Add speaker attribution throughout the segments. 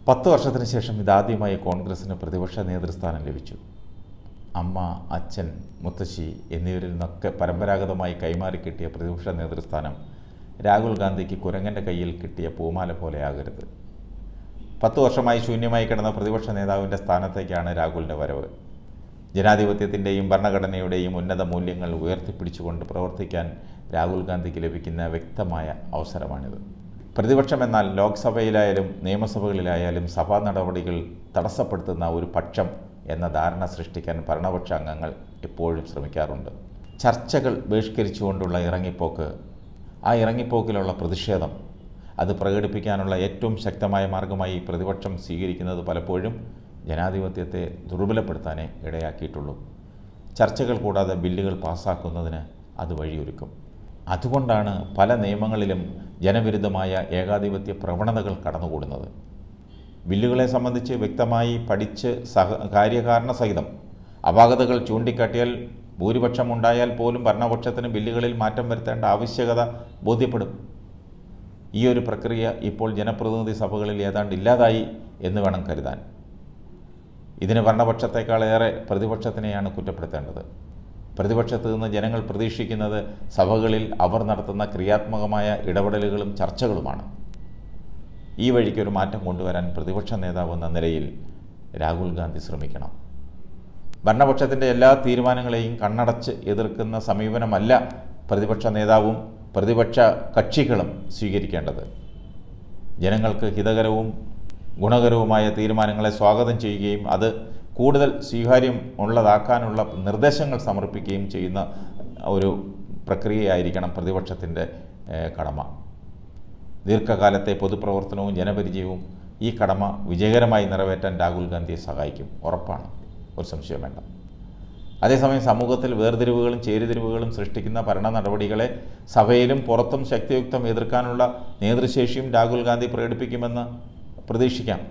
Speaker 1: 10 വർഷത്തിന് ശേഷം ഇതാദ്യമായി കോൺഗ്രസിന് പ്രതിപക്ഷ നേതൃസ്ഥാനം ലഭിച്ചു. അമ്മ, അച്ഛൻ, മുത്തശ്ശി എന്നിവരിൽ നിന്നൊക്കെ പരമ്പരാഗതമായി കൈമാറി കിട്ടിയ പ്രതിപക്ഷ നേതൃസ്ഥാനം രാഹുൽ ഗാന്ധിക്ക് കുരങ്ങൻ്റെ കയ്യിൽ കിട്ടിയ പൂമാല പോലെയാകരുത്. 10 വർഷമായി ശൂന്യമായി കിടന്ന പ്രതിപക്ഷ നേതാവിൻ്റെ സ്ഥാനത്തേക്കാണ് രാഹുലിൻ്റെ വരവ്. ജനാധിപത്യത്തിൻ്റെയും ഭരണഘടനയുടെയും ഉന്നത മൂല്യങ്ങൾ ഉയർത്തിപ്പിടിച്ചുകൊണ്ട് പ്രവർത്തിക്കാൻ രാഹുൽ ഗാന്ധിക്ക് ലഭിക്കുന്ന വ്യക്തമായ അവസരമാണിത്. പ്രതിപക്ഷമെന്നാൽ ലോക്സഭയിലായാലും നിയമസഭകളിലായാലും സഭാ നടപടികൾ തടസ്സപ്പെടുത്തുന്ന ഒരു പക്ഷം എന്ന ധാരണ സൃഷ്ടിക്കാൻ ഭരണപക്ഷ അംഗങ്ങൾ എപ്പോഴും ശ്രമിക്കാറുണ്ട്. ചർച്ചകൾ ബഹിഷ്കരിച്ചുകൊണ്ടുള്ള ഇറങ്ങിപ്പോക്ക്, ആ ഇറങ്ങിപ്പോക്കിലുള്ള പ്രതിഷേധം, അത് പ്രകടിപ്പിക്കാനുള്ള ഏറ്റവും ശക്തമായ മാർഗമായി പ്രതിപക്ഷം സ്വീകരിക്കുന്നത് പലപ്പോഴും ജനാധിപത്യത്തെ ദുർബലപ്പെടുത്താനേ ഇടയാക്കിയിട്ടുള്ളൂ. ചർച്ചകൾ കൂടാതെ ബില്ലുകൾ പാസ്സാക്കുന്നതിന് അത് വഴിയൊരുക്കും. അതുകൊണ്ടാണ് പല നിയമങ്ങളിലും ജനവിരുദ്ധമായ ഏകാധിപത്യ പ്രവണതകൾ കടന്നുകൂടുന്നത്. ബില്ലുകളെ സംബന്ധിച്ച് വ്യക്തമായി പഠിച്ച് കാര്യകാരണ സഹിതം അപാകതകൾ ചൂണ്ടിക്കാട്ടിയാൽ ഭൂരിപക്ഷം ഉണ്ടായാൽ പോലും ഭരണപക്ഷത്തിന് ബില്ലുകളിൽ മാറ്റം വരുത്തേണ്ട ആവശ്യകത ബോധ്യപ്പെടും. ഈ ഒരു പ്രക്രിയ ഇപ്പോൾ ജനപ്രതിനിധി സഭകളിൽ ഏതാണ്ട് ഇല്ലാതായി എന്ന് വേണം കരുതാൻ. ഇതിന് ഭരണപക്ഷത്തെക്കാളേറെ പ്രതിപക്ഷത്തിനെയാണ് കുറ്റപ്പെടുത്തേണ്ടത്. പ്രതിപക്ഷത്തു നിന്ന് ജനങ്ങൾ പ്രതീക്ഷിക്കുന്നത് സഭകളിൽ അവർ നടത്തുന്ന ക്രിയാത്മകമായ ഇടപെടലുകളും ചർച്ചകളുമാണ്. ഈ വഴിക്കൊരു മാറ്റം കൊണ്ടുവരാൻ പ്രതിപക്ഷ നേതാവ് എന്ന നിലയിൽ രാഹുൽ ഗാന്ധി ശ്രമിക്കണം. ഭരണപക്ഷത്തിൻ്റെ എല്ലാ തീരുമാനങ്ങളെയും കണ്ണടച്ച് എതിർക്കുന്ന സമീപനമല്ല പ്രതിപക്ഷ നേതാവും പ്രതിപക്ഷ കക്ഷികളും സ്വീകരിക്കേണ്ടത്. ജനങ്ങൾക്ക് ഹിതകരവും ഗുണകരവുമായ തീരുമാനങ്ങളെ സ്വാഗതം ചെയ്യുകയും അത് കൂടുതൽ സ്വീകാര്യം ഉള്ളതാക്കാനുള്ള നിർദ്ദേശങ്ങൾ സമർപ്പിക്കുകയും ചെയ്യുന്ന ഒരു പ്രക്രിയയായിരിക്കണം പ്രതിപക്ഷത്തിൻ്റെ കടമ. ദീർഘകാലത്തെ പൊതുപ്രവർത്തനവും ജനപരിചയവും ഈ കടമ വിജയകരമായി നിറവേറ്റാൻ രാഹുൽ ഗാന്ധിയെ സഹായിക്കും, ഉറപ്പാണ്, ഒരു സംശയം വേണ്ട. അതേസമയം സമൂഹത്തിൽ വേർതിരിവുകളും ചേരിതിരിവുകളും സൃഷ്ടിക്കുന്ന ഭരണ നടപടികളെ സഭയിലും പുറത്തും ശക്തിയുക്തം എതിർക്കാനുള്ള നേതൃശേഷിയും രാഹുൽ ഗാന്ധി പ്രകടിപ്പിക്കുമെന്ന് പ്രതീക്ഷിക്കാം.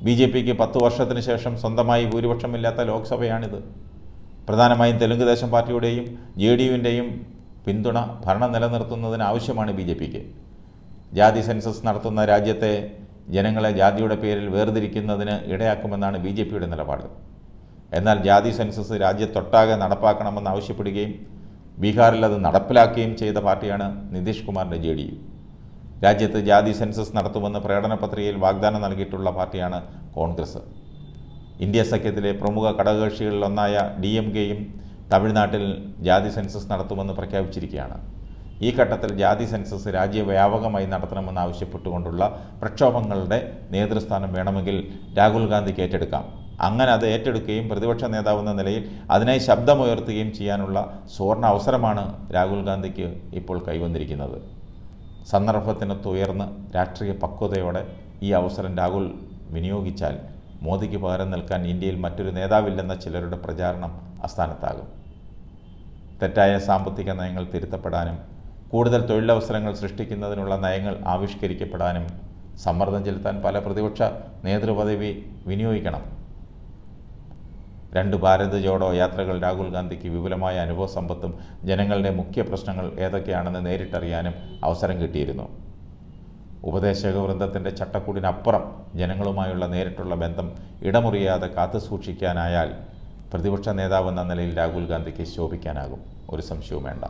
Speaker 1: BJPക്ക് 10 വർഷത്തിന് ശേഷം സ്വന്തമായി ഭൂരിപക്ഷമില്ലാത്ത ലോക്സഭയാണിത്. പ്രധാനമായും തെലുങ്ക് ദേശം പാർട്ടിയുടെയും JDUവിൻ്റെയും പിന്തുണ ഭരണം നിലനിർത്തുന്നതിന് ആവശ്യമാണ് BJPക്ക്. ജാതി സെൻസസ് നടത്തുന്ന രാജ്യത്തെ ജനങ്ങളെ ജാതിയുടെ പേരിൽ വേർതിരിക്കുന്നതിന് ഇടയാക്കുമെന്നാണ് BJPയുടെ നിലപാട്. എന്നാൽ ജാതി സെൻസസ് രാജ്യത്തൊട്ടാകെ നടപ്പാക്കണമെന്ന് ആവശ്യപ്പെടുകയും ബീഹാറിൽ അത് നടപ്പിലാക്കുകയും ചെയ്ത പാർട്ടിയാണ് നിതീഷ് കുമാറിൻ്റെ JDU. രാജ്യത്ത് ജാതി സെൻസസ് നടത്തുമെന്ന് പ്രകടന പത്രികയിൽ വാഗ്ദാനം നൽകിയിട്ടുള്ള പാർട്ടിയാണ് കോൺഗ്രസ്. ഇന്ത്യ സഖ്യത്തിലെ പ്രമുഖ ഘടകകക്ഷികളിലൊന്നായ DMKയും തമിഴ്നാട്ടിൽ ജാതി സെൻസസ് നടത്തുമെന്ന് പ്രഖ്യാപിച്ചിരിക്കുകയാണ്. ഈ ഘട്ടത്തിൽ ജാതി സെൻസസ് രാജ്യവ്യാപകമായി നടത്തണമെന്ന് ആവശ്യപ്പെട്ടുകൊണ്ടുള്ള പ്രക്ഷോഭങ്ങളുടെ നേതൃസ്ഥാനം വേണമെങ്കിൽ രാഹുൽ ഗാന്ധിക്ക് ഏറ്റെടുക്കാം. അങ്ങനെ അത് ഏറ്റെടുക്കുകയും പ്രതിപക്ഷ നേതാവെന്ന നിലയിൽ അതിനായി ശബ്ദമുയർത്തുകയും ചെയ്യാനുള്ള സുവർണ അവസരമാണ് രാഹുൽ ഗാന്ധിക്ക് ഇപ്പോൾ കൈവന്നിരിക്കുന്നത്. സന്ദർഭത്തിനൊത്തുയർന്ന് രാഷ്ട്രീയ പക്വതയോടെ ഈ അവസരം രാഹുൽ വിനിയോഗിച്ചാൽ മോദിക്ക് പകരം നിൽക്കാൻ ഇന്ത്യയിൽ മറ്റൊരു നേതാവില്ലെന്ന ചിലരുടെ പ്രചാരണം അസ്ഥാനത്താകും. തെറ്റായ സാമ്പത്തിക നയങ്ങൾ തിരുത്തപ്പെടാനും കൂടുതൽ തൊഴിലവസരങ്ങൾ സൃഷ്ടിക്കുന്നതിനുള്ള നയങ്ങൾ ആവിഷ്കരിക്കപ്പെടാനും സമ്മർദ്ദം ചെലുത്താൻ പല പ്രതിപക്ഷ നേതൃപദവി വിനിയോഗിക്കണം. 2 ഭാരത് ജോഡോ യാത്രകൾ രാഹുൽ ഗാന്ധിക്ക് വിപുലമായ അനുഭവ സമ്പത്തും ജനങ്ങളുടെ മുഖ്യ പ്രശ്നങ്ങൾ ഏതൊക്കെയാണെന്ന് നേരിട്ടറിയാനും അവസരം കിട്ടിയിരുന്നു. ഉപദേശക വൃന്ദത്തിൻ്റെ ചട്ടക്കൂടിനപ്പുറം ജനങ്ങളുമായുള്ള നേരിട്ടുള്ള ബന്ധം ഇടമുറിയാതെ കാത്തുസൂക്ഷിക്കാനായാൽ പ്രതിപക്ഷ നേതാവെന്ന നിലയിൽ രാഹുൽ ഗാന്ധിക്ക് ശോഭിക്കാനാകും, ഒരു സംശയവും വേണ്ട.